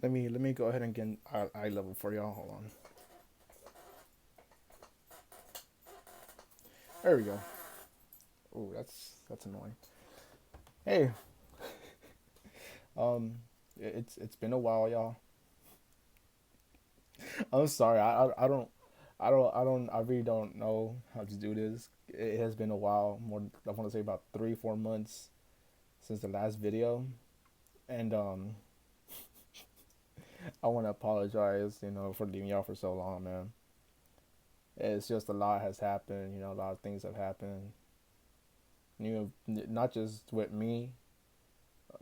Let me go ahead and get eye level for y'all. Hold on. There we go. Oh, that's annoying. Hey, um, it's been a while, y'all. I'm sorry. I really don't know how to do this. It has been a while. More, I want to say about 3 4 months since the last video, and I want to apologize, for leaving y'all for so long, man. It's just a lot has happened. A lot of things have happened. Not just with me,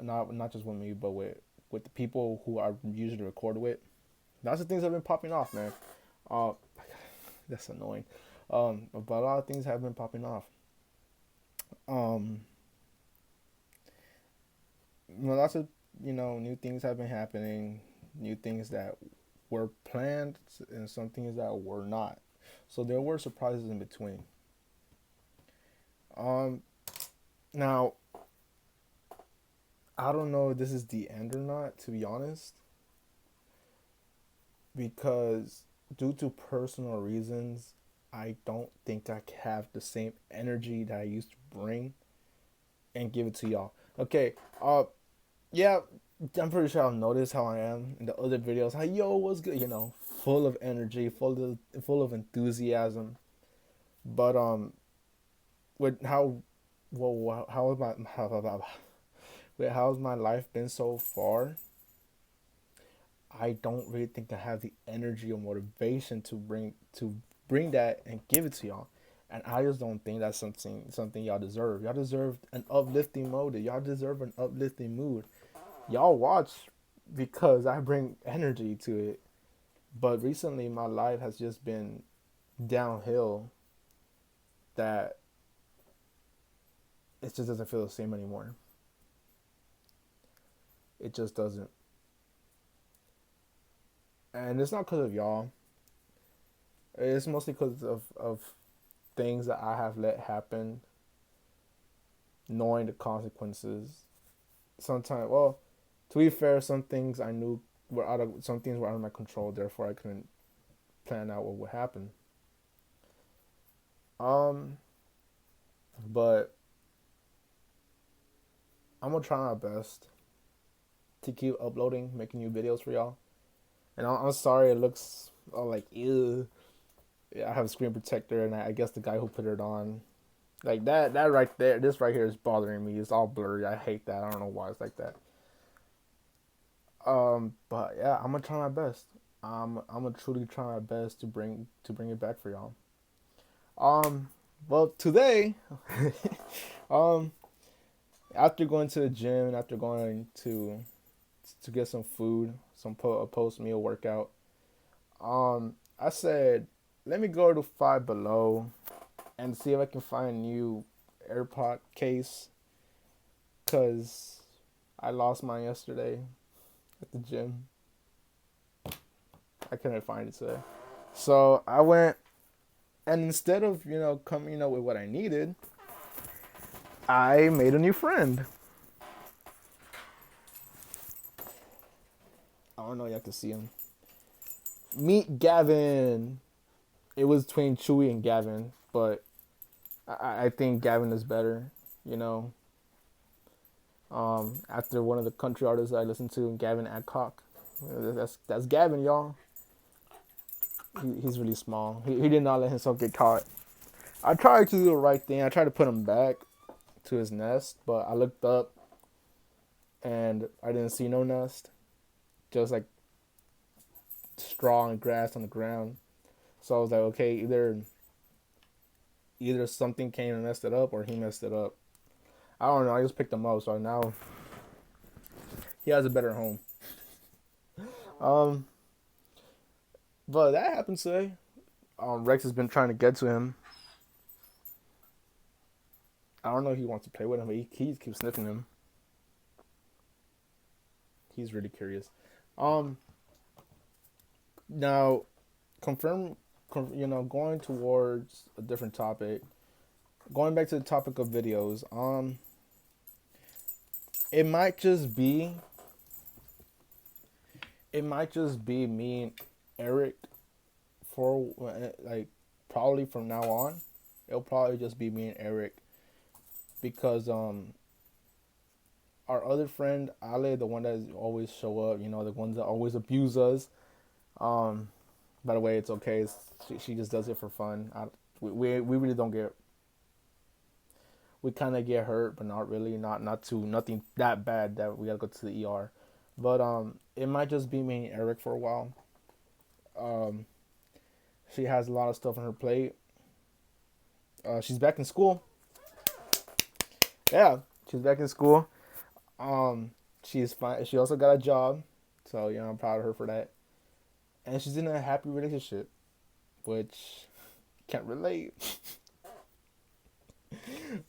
not just with me, but with the people who I usually record with. Lots of things have been popping off, man. Uh, that's annoying. But a lot of things have been popping off. Um, Lots of new things have been happening. New things that were planned and some things that were not. So there were surprises in between. Um, Now I don't know if this is the end or not, to be honest, because due to personal reasons, I don't think I have the same energy that I used to bring and give it to y'all. Okay, yeah, I'm pretty sure I'll notice how I am in the other videos. How yo, what's good? Full of energy, full of enthusiasm. But with how is my with how's my life been so far? I don't really think I have the energy or motivation to bring that and give it to y'all. And I just don't think that's something y'all deserve. Y'all deserve an uplifting mode. Y'all deserve an uplifting mood. Y'all watch because I bring energy to it. But recently my life has just been downhill that it just doesn't feel the same anymore. It just doesn't. And it's not because of y'all. It's mostly because of things that I have let happen, knowing the consequences. Sometimes, well, to be fair, some things I knew some things were out of my control. Therefore, I couldn't plan out what would happen. Um, but I'm gonna try my best to keep uploading, making new videos for y'all. And I'm sorry, it looks like ew. Yeah, I have a screen protector, and I guess the guy who put it on, like that right there, this right here is bothering me. It's all blurry. I hate that. I don't know why it's like that. But yeah, I'm gonna try my best. I'm gonna truly try my best to bring it back for y'all. Well, today, um, after going to the gym and after going to get some food, a post meal workout, I said, let me go to Five Below and see if I can find a new AirPod case, cause I lost mine yesterday at the gym. I couldn't find it today. So I went, and instead of coming up with what I needed, I made a new friend. I don't know, y'all can see him. Meet Gavin. It was between Chewy and Gavin, but I think Gavin is better. You know, after one of the country artists I listened to, Gavin Adcock. That's Gavin, y'all. He's really small. He did not let himself get caught. I tried to do the right thing. I tried to put him back to his nest, but I looked up and I didn't see no nest. Just like straw and grass on the ground. So I was like, okay, either something came and messed it up or he messed it up. I don't know. I just picked him up, so now he has a better home. Um, but that happened today. Rex has been trying to get to him. I don't know if he wants to play with him, but he keeps sniffing him. He's really curious. Um, Now confirm, going towards a different topic. Going back to the topic of videos. It might just be It might just be me and Eric for like probably from now on. It'll probably just be me and Eric because our other friend Ale, the one that always show up, the ones that always abuse us. Um, by the way, it's okay. She just does it for fun. We really don't get. We kind of get hurt, but not really. Not too nothing that bad that we gotta go to the ER. But it might just be me and Eric for a while. Um, she has a lot of stuff on her plate. She's back in school. Yeah, she's back in school. She's fine. She also got a job, so I'm proud of her for that. And she's in a happy relationship, which can't relate.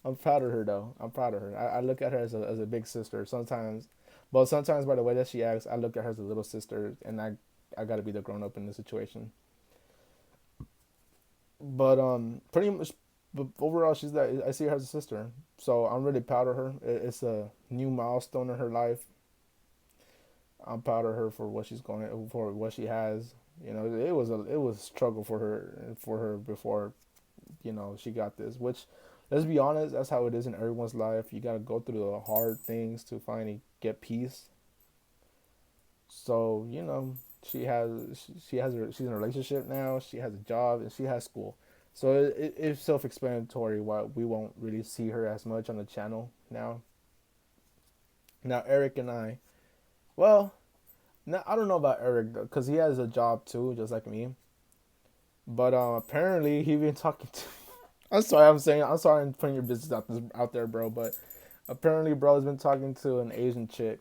I'm proud of her though. I'm proud of her. I look at her as a big sister sometimes, but sometimes by the way that she acts, I look at her as a little sister, and I gotta be the grown up in the situation. But pretty much, but overall, she's that. I see her as a sister, so I'm really proud of her. It's a new milestone in her life. I'm proud of her for what she has. It was a struggle for her before she got this. Which, let's be honest, that's how it is in everyone's life. You gotta go through the hard things to finally get peace. So she's in a relationship now. She has a job and she has school. So it's self-explanatory why we won't really see her as much on the channel now. Now Eric and I, well, now I don't know about Eric because he has a job too, just like me. But apparently he been talking to. I'm sorry I'm putting your business out there, bro. But apparently, bro has been talking to an Asian chick.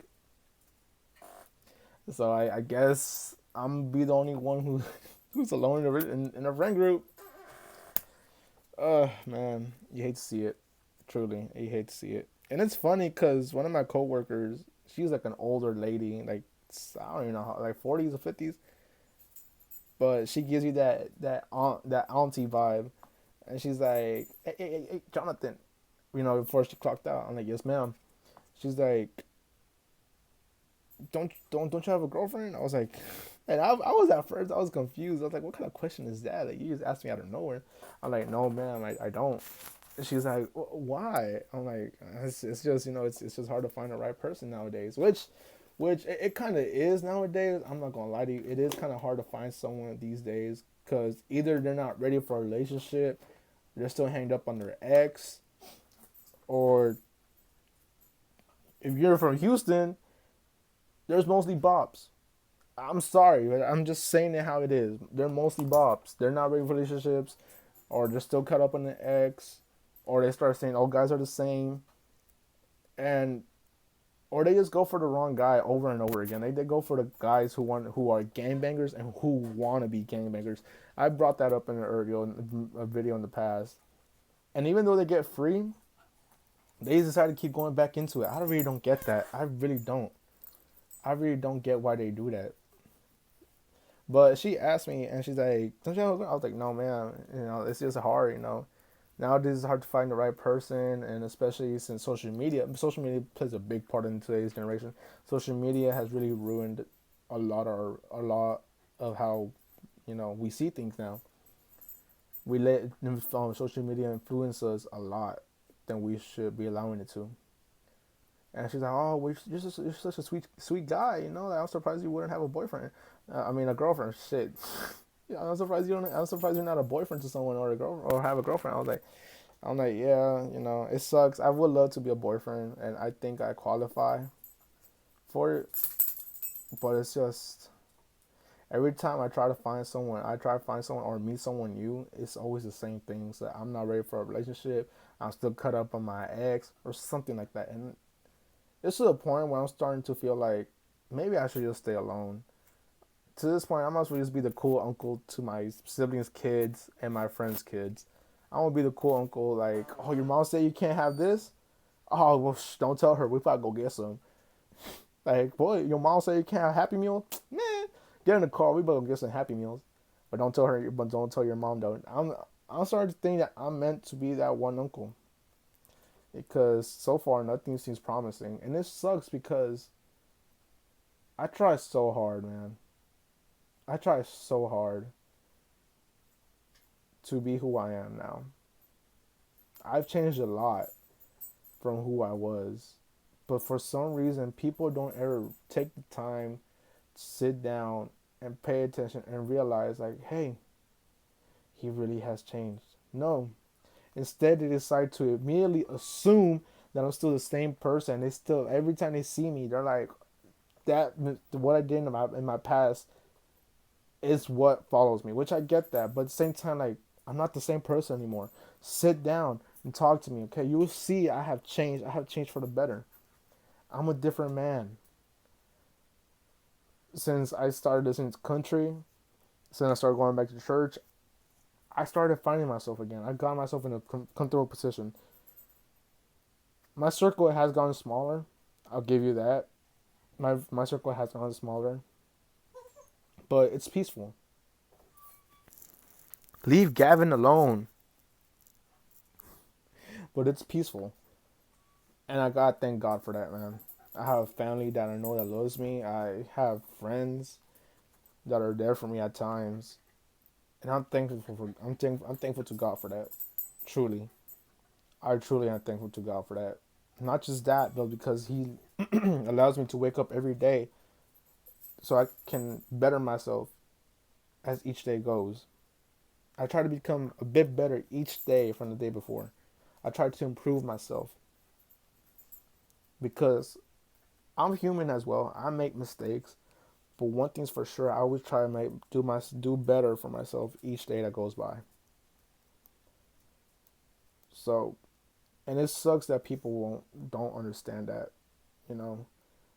So I guess I'm be the only one who's alone in a friend group. Man, you hate to see it. Truly, you hate to see it. And it's funny because one of my coworkers, she's like an older lady, like I don't even know how, like 40s or 50s, but she gives you that auntie vibe, and she's like, hey, Jonathan, before she clocked out, I'm like, yes, ma'am. She's like, don't you have a girlfriend? I was like, and I was at first I was confused. I was like, what kind of question is that? Like you just asked me out of nowhere. I'm like, no, ma'am, I don't. And she's like, why? I'm like, it's just it's just hard to find the right person nowadays. Which it kind of is nowadays. I'm not gonna lie to you, it is kind of hard to find someone these days because either they're not ready for a relationship, they're still hanged up on their ex, or if you're from Houston, there's mostly bops. I'm sorry, but I'm just saying it how it is. They're mostly bops. They're not ready for relationships, or they're still caught up on the ex, or they start saying, "Oh, guys are the same," and or they just go for the wrong guy over and over again. They go for the guys who are gangbangers and who want to be gangbangers. I brought that up in an earlier a video in the past, and even though they get free, they decide to keep going back into it. I really don't get that. I really don't. I really don't get why they do that. But she asked me, and she's like, "Don't you have a girl?" I was like, "No, man. It's just hard. Nowadays it's hard to find the right person, and especially since social media plays a big part in today's generation. Social media has really ruined a lot of how we see things now. We let social media influence us a lot than we should be allowing it to." And she's like, "Oh, you're such a sweet guy. Like, I'm surprised you wouldn't have a boyfriend. I mean, a girlfriend. Shit. Yeah, I'm surprised you don't. I'm surprised you're not a boyfriend to someone or a girl or have a girlfriend." I'm like, yeah, it sucks. I would love to be a boyfriend, and I think I qualify for it. But it's just every time I try to find someone or meet someone new, it's always the same things. That I'm not ready for a relationship. I'm still cut up on my ex or something like that, and it's to the point where I'm starting to feel like maybe I should just stay alone. To this point, I might as well just be the cool uncle to my siblings' kids and my friends' kids. I want to be the cool uncle, like, oh, your mom said you can't have this? Oh, well, don't tell her. We probably go get some. Like, boy, your mom said you can't have Happy Meal? Man, get in the car. We better go get some Happy Meals. But don't tell her. But don't tell your mom, though. I'm starting to think that I'm meant to be that one uncle because so far nothing seems promising, and this sucks because I try so hard, man. I try so hard to be who I am now. I've changed a lot from who I was. But for some reason, people don't ever take the time to sit down and pay attention and realize, like, hey, he really has changed. No. Instead, they decide to immediately assume that I'm still the same person. They still, every time they see me, they're like, that, what I did in my past is what follows me, which I get that. But at the same time, like, I'm not the same person anymore. Sit down and talk to me, okay? You will see I have changed. I have changed for the better. I'm a different man. Since I started listening to country, since I started going back to church, I started finding myself again. I got myself in a comfortable position. My circle has gotten smaller. I'll give you that. My circle has gotten smaller, but it's peaceful. Leave Gavin alone. But it's peaceful, and I gotta thank God for that, man. I have a family that I know that loves me. I have friends that are there for me at times, and I'm thankful to God for that. Truly, I truly am thankful to God for that. Not just that, but because He allows me to wake up every day so I can better myself as each day goes. I try to become a bit better each day from the day before. I try to improve myself because I'm human as well. I make mistakes, but one thing's for sure: I always try to do better for myself each day that goes by. So, and it sucks that people won't don't understand that, you know.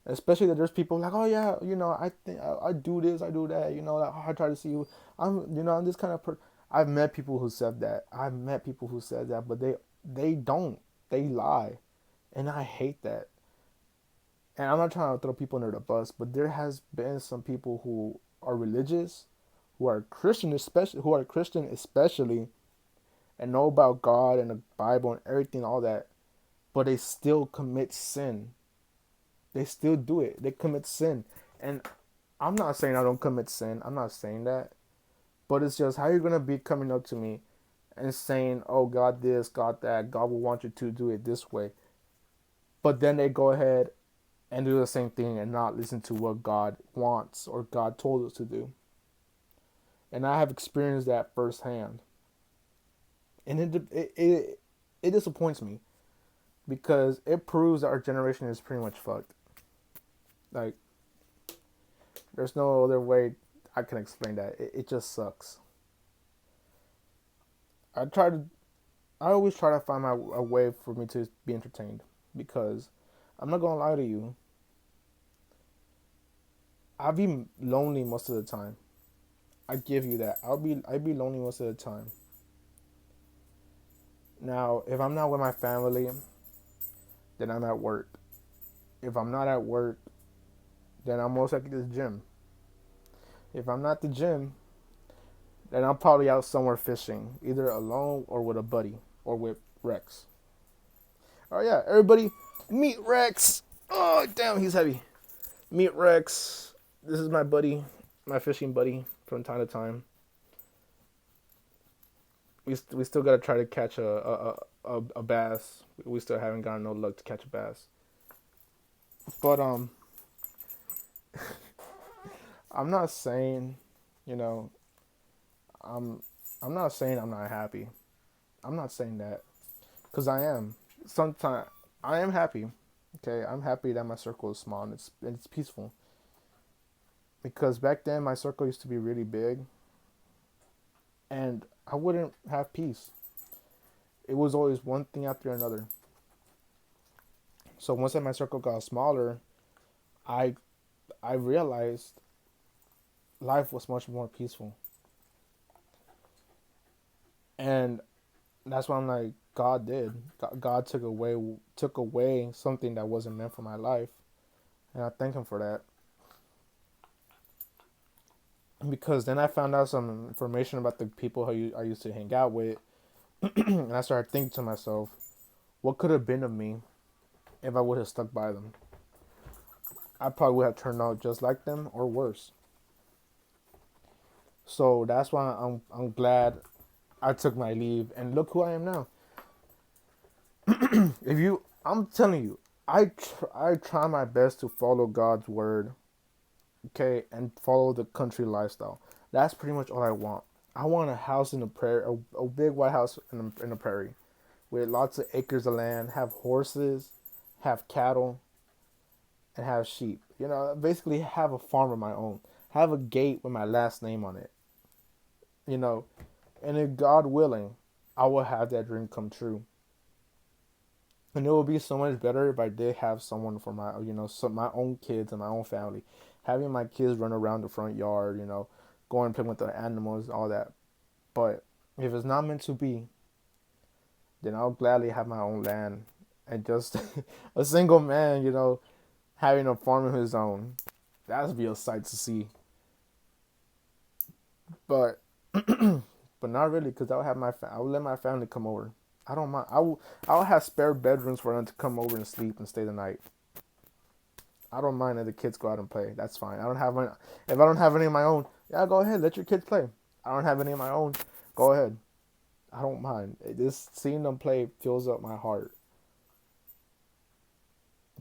Especially that there's people like, oh yeah, I think I do this, I do that, like, oh, I try to see you. I'm this kind of I've met people who said that. I've met people who said that, but they don't. They lie, and I hate that. And I'm not trying to throw people under the bus, but there has been some people who are religious, who are Christian especially, and know about God and the Bible and everything, all that, but they still commit sin. They still do it. They commit sin. And I'm not saying I don't commit sin. I'm not saying that. But it's just how you're going to be coming up to me and saying, oh, God this, God that. God will want you to do it this way. But then they go ahead and do the same thing and not listen to what God wants or God told us to do. And I have experienced that firsthand. And it disappoints me because it proves that our generation is pretty much fucked. Like, there's no other way I can explain that. It just sucks. I try to. I always try to find a way for me to be entertained because I'm not gonna lie to you. I'll be lonely most of the time. I give you that. I'd be lonely most of the time. Now, if I'm not with my family, then I'm at work. If I'm not at work, then I'm most likely at the gym. If I'm not at the gym, then I'm probably out somewhere fishing, either alone or with a buddy or with Rex. Oh yeah, everybody, meet Rex. Oh damn, he's heavy. Meet Rex. This is my buddy, my fishing buddy from time to time. We still gotta try to catch a bass. We still haven't gotten no luck to catch a bass. But I'm not saying, you know, I'm I'm not saying I'm not happy. I'm not saying that because I am. Sometimes I am happy. Okay, I'm happy that my circle is small and it's peaceful. Because back then my circle used to be really big, and I wouldn't have peace. It was always one thing after another. So once that my circle got smaller, I I realized life was much more peaceful, and that's why I'm like, God did. God took away something that wasn't meant for my life, and I thank Him for that. Because then I found out some information about the people who I used to hang out with, and I started thinking to myself, what could have been of me if I would have stuck by them? I probably would have turned out just like them or worse. So that's why I'm glad I took my leave, and look who I am now. If you, I'm telling you, I try my best to follow God's word, okay, and follow the country lifestyle. That's pretty much all I want. I want a house in the prairie, a big white house in the prairie, with lots of acres of land, have horses, have cattle, and have sheep. You know, basically have a farm of my own. Have a gate with my last name on it. You know, and if God willing, I will have that dream come true. And it will be so much better if I did have someone for my, some my own kids and my own family, having my kids run around the front yard, going and playing with the animals, all that. But if it's not meant to be, then I'll gladly have my own land and just a single man, having a farm of his own. That'd be a sight to see. But but not really, because I'll have I will let my family come over. I don't mind. I'll have spare bedrooms for them to come over and sleep and stay the night. I don't mind if the kids go out and play. That's fine. I don't have any, if I don't have any of my own, yeah, go ahead. Let your kids play. I don't have any of my own. Go ahead. I don't mind. Just seeing them play fills up my heart.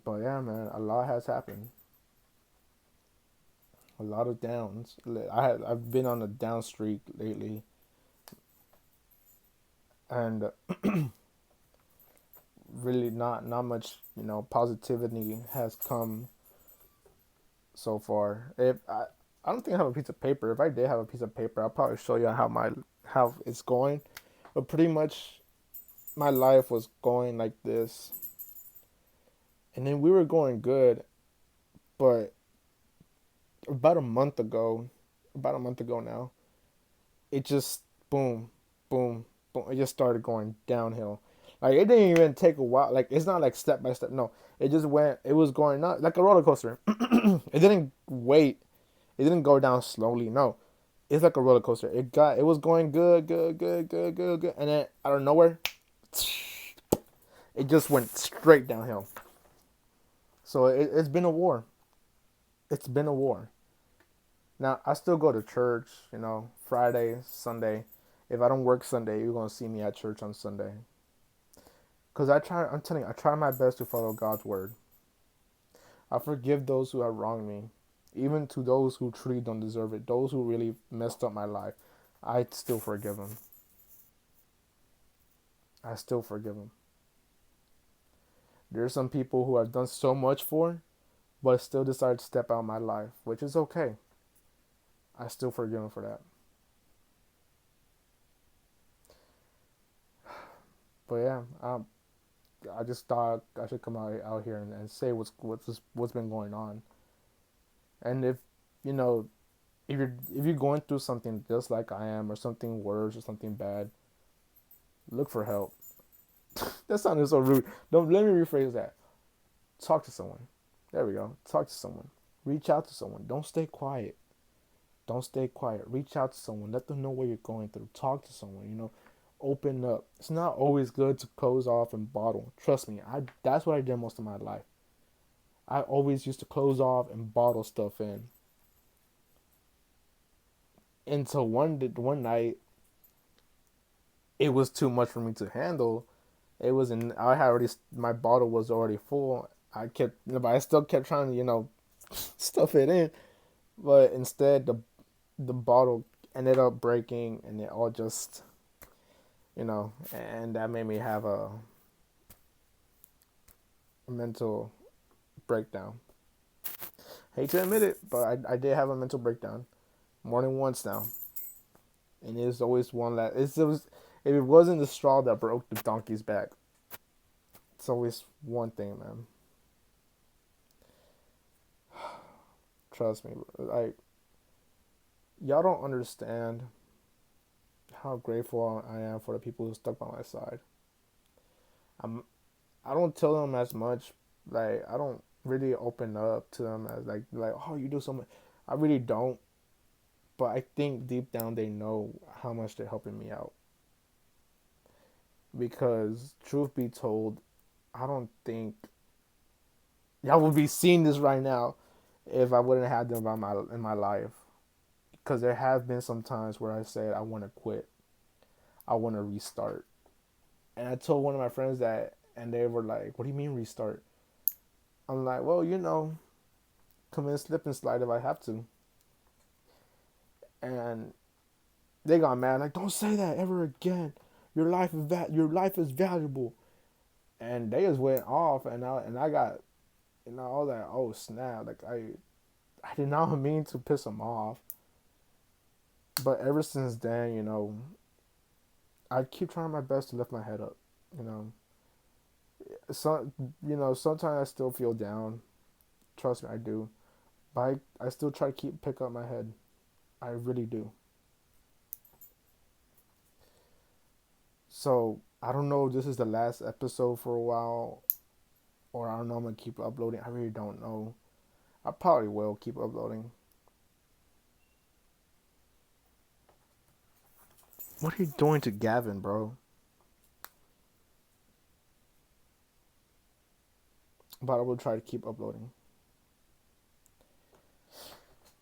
But yeah, man, a lot has happened. A lot of downs. I've been on a down streak lately, and really not much positivity has come so far. If I don't think I have a piece of paper. If I did have a piece of paper, I'll probably show you how it's going. But pretty much my life was going like this, and then we were going good. But about a month ago, now, it just boom, boom, boom. It just started going downhill. Like it didn't even take a while. Like it's not like step by step. No, it just went. It was going not like a roller coaster. It didn't wait. It didn't go down slowly. No, it's like a roller coaster. It was going good, good, good, good, good, good, and then out of nowhere, it just went straight downhill. So it's been a war. It's been a war. Now I still go to church. Friday, Sunday. If I don't work Sunday, you're gonna see me at church on Sunday. Cause I try. I'm telling you, I try my best to follow God's word. I forgive those who have wronged me, even to those who truly don't deserve it. Those who really messed up my life, I still forgive them. I still forgive them. There's some people who I've done so much for, but still decide to step out of my life, which is okay. I still forgive them for that. But yeah, I just thought I should come out here and say what's been going on. And if you know if you're going through something just like I am, or something worse, or something bad, look for help. That sounded so rude. Don't let me rephrase that. Talk to someone. There we go. Talk to someone. Reach out to someone. Don't stay quiet. Don't stay quiet. Reach out to someone. Let them know what you're going through. Talk to someone. Open up. It's not always good to close off and bottle. Trust me. That's what I did most of my life. I always used to close off and bottle stuff in. And so one night, it was too much for me to handle. It was in. I had already. My bottle was already full. But I still kept trying to, stuff it in. But instead, the bottle ended up breaking, and it all just, and that made me have a mental breakdown. Hate to admit it, but I did have a mental breakdown more than once now, and it's always one that it was. If it wasn't the straw that broke the donkey's back, it's always one thing, man. Trust me, like y'all don't understand how grateful I am for the people who stuck by my side. I'm I don't tell them as much. Like I don't really open up to them as like oh you do so much. I really don't. But I think deep down they know how much they're helping me out. Because truth be told, I don't think y'all will be seeing this right now. if I wouldn't have them in my life. Because there have been some times where I said I want to quit, I want to restart, and I told one of my friends that, and they were like, "What do you mean restart?" I'm like, "Well, come in, slip and slide if I have to," and they got mad, like, "Don't say that ever again. Your life is valuable." And they just went off, and I got, I was like, "Oh snap!" Like I did not mean to piss them off, but ever since then, I keep trying my best to lift my head up. You know, some sometimes I still feel down. Trust me, I do. But I still try to pick up my head. I really do. So I don't know if this is the last episode for a while, or I don't know. I'm gonna keep uploading. I really don't know. I probably will keep uploading. What are you doing to Gavin, bro? But I will try to keep uploading.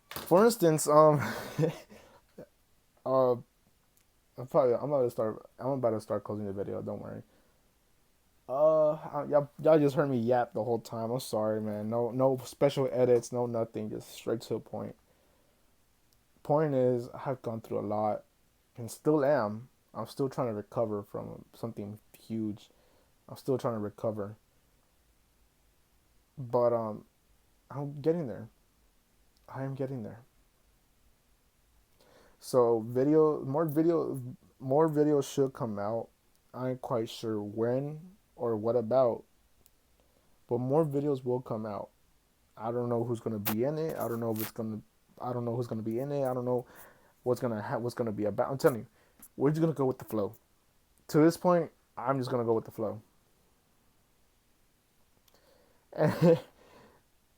For instance, uh, I'm about to start closing the video. Don't worry. Y'all just heard me yap the whole time. I'm sorry, man. No special edits, no nothing. Just straight to the point. Point is, I've gone through a lot, and still am. I'm still trying to recover from something huge. I'm still trying to recover, but I'm getting there. I am getting there. So more videos should come out. I ain't quite sure when or what about, but more videos will come out. I don't know who's gonna be in it. I don't know if it's gonna. I don't know who's gonna be in it. I don't know what's gonna be about. I'm telling you, we're just gonna go with the flow. To this point, I'm just gonna go with the flow. And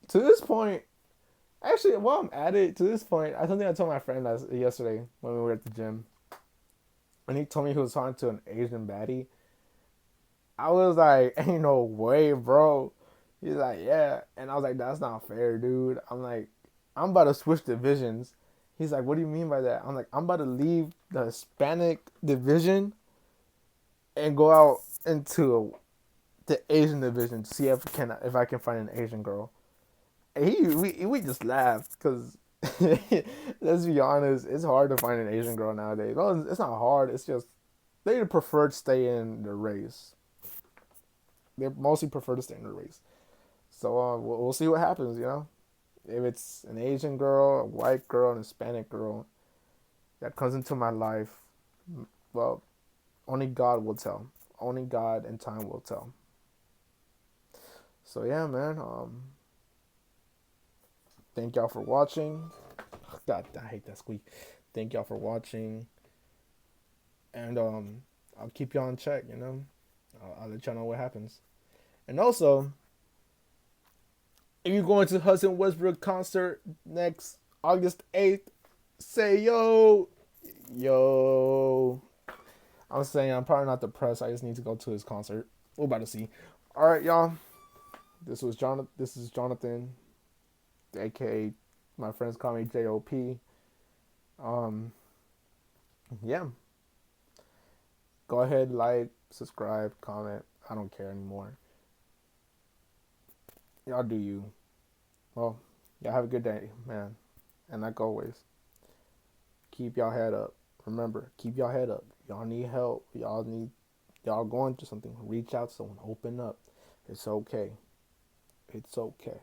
to this point, actually, while I'm at it, to this point, I something I told my friend yesterday when we were at the gym, and he told me he was talking to an Asian baddie. I was like, ain't no way, bro. He's like, yeah. And I was like, that's not fair, dude. I'm like, I'm about to switch divisions. He's like, what do you mean by that? I'm like, I'm about to leave the Hispanic division and go out into the Asian division to see if I can find an Asian girl. And we just laughed because let's be honest, it's hard to find an Asian girl nowadays. No, it's not hard. It's just they prefer to stay in the race. They mostly prefer to stay in the race. So we'll see what happens. If it's an Asian girl, a white girl, an Hispanic girl that comes into my life, well, only God will tell. Only God and time will tell. So yeah, man. Thank y'all for watching. God, I hate that squeak. Thank y'all for watching, and I'll keep y'all in check. I'll let y'all know what happens. And also, if you're going to Hudson Westbrook concert next August 8th, say yo, yo. I'm saying I'm probably not depressed. I just need to go to his concert. We're about to see. All right, y'all. This was Jonathan. This is Jonathan, aka my friends call me JOP. Um, yeah. Go ahead, like, subscribe, comment. I don't care anymore. Y'all do you. Well, y'all have a good day, man. And like always, keep y'all head up. Remember, keep y'all head up. Y'all need help. Y'all going through something. Reach out to someone. Open up. It's okay. It's okay.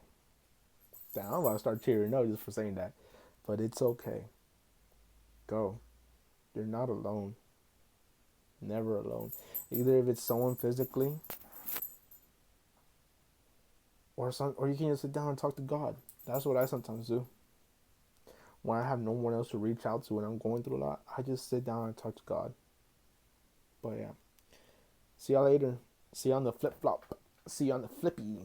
Damn, I'm about to start cheering up just for saying that. But it's okay. Go. You're not alone. Never alone. Either if it's someone physically, or you can just sit down and talk to God. That's what I sometimes do. When I have no one else to reach out to and I'm going through a lot, I just sit down and talk to God. But yeah. See y'all later. See you on the flip flop. See you on the flippy.